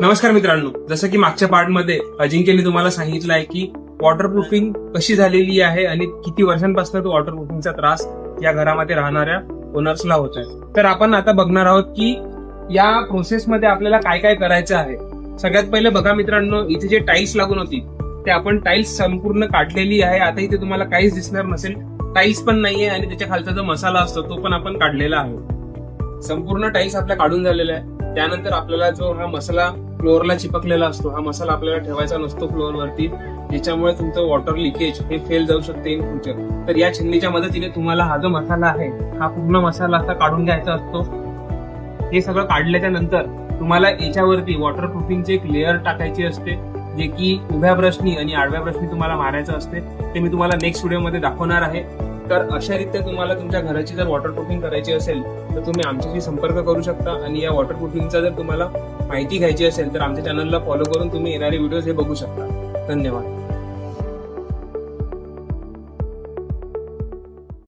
नमस्कार मित्रांनो, जसं की मागच्या पार्टमध्ये अजिंक्यने तुम्हाला सांगितलं आहे की वॉटरप्रूफिंग कशी झालेली आहे आणि किती वर्षांपासून तो वॉटरप्रूफिंगचा त्रास या घरामध्ये राहणाऱ्या ओनर्सला होत आहे. तर आपण आता बघणार आहोत की या प्रोसेसमध्ये आपल्याला काय काय करायचं आहे. सगळ्यात पहिले बघा मित्रांनो, इथे जे टाईल्स लागून होती ते आपण टाईल्स संपूर्ण काढलेली आहे. आता इथे तुम्हाला काहीच दिसणार नसेल, टाईल्स पण नाहीये आणि त्याच्या खालचा जो मसाला असतो तो पण आपण काढलेला आहे. संपूर्ण टाईल्स आपल्या काढून झालेला आहे. त्यानंतर आपल्याला जो हा मसाला फ्लोअरला चिपकलेला असतो, हा मसाला आपल्याला ठेवायचा नसतो फ्लोअरवरती, ज्याच्यामुळे तुमचं वॉटर लिकेज हे फेल जाऊ शकते इन फ्युचर. तर या छन्नीच्या मदतीने तुम्हाला हा जो मसाला आहे हा पूर्ण मसाला असा काढून घ्यायचा असतो. हे सगळं काढल्याच्या नंतर तुम्हाला याच्यावरती वॉटरप्रूफिंगची एक लेअर टाकायची असते, जे की उभ्या ब्रशनी आणि आडव्या ब्रशनी तुम्हाला मारायचं असते. ते मी तुम्हाला नेक्स्ट व्हिडिओमध्ये दाखवणार आहे. तर अशा रीत्या तुम्हाला तुमच्या घराची जर वॉटरप्रूफिंग करायची असेल तर तुम्ही आमच्याशी संपर्क करू शकता. आणि या वॉटरप्रूफिंगचा जर तुम्हाला माहिती घ्यायची असेल तर आमच्या चॅनलला फॉलो करून तुम्ही येणारे व्हिडिओज हे बघू शकता. धन्यवाद.